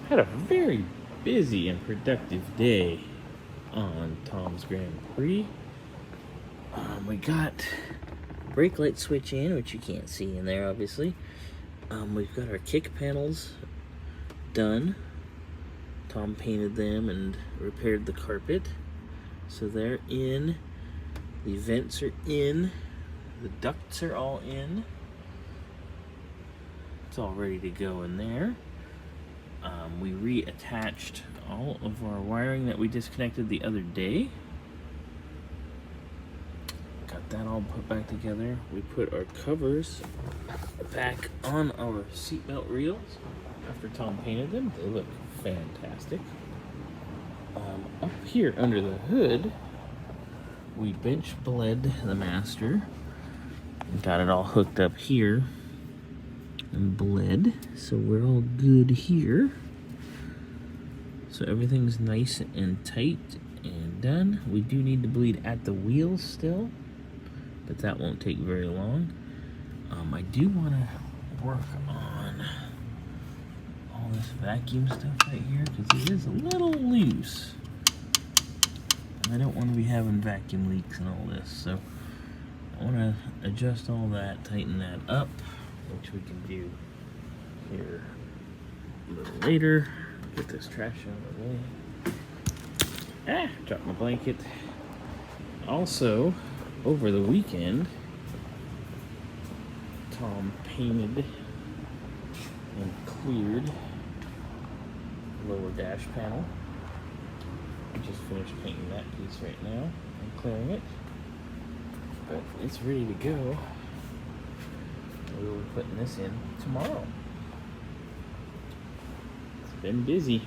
Had a very busy and productive day on Tom's Grand Prix. We got brake light switch in, which you can't see in there, obviously. We've got our kick panels done. Tom painted them and repaired the carpet. So they're in. The vents are in. The ducts are all in. It's all ready to go in there. We reattached all of our wiring that we disconnected the other day. Got that all put back together. We put our covers back on our seatbelt reels after Tom painted them. They look fantastic. Up here under the hood, we bench bled the master. Got it all hooked up here and bled, so we're all good here. So everything's nice and tight and done. We do need to bleed at the wheels still, but that won't take very long. I do want to work on all this vacuum stuff right here because it is a little loose. And I don't want to be having vacuum leaks and all this, so I want to adjust all that, tighten that up, which we can do here a little later. Get this trash out of the way. Dropped my blanket. Also, over the weekend, Tom painted and cleared the lower dash panel. I just finished painting that piece right now and clearing it. But it's ready to go. We will be putting this in tomorrow. It's been busy.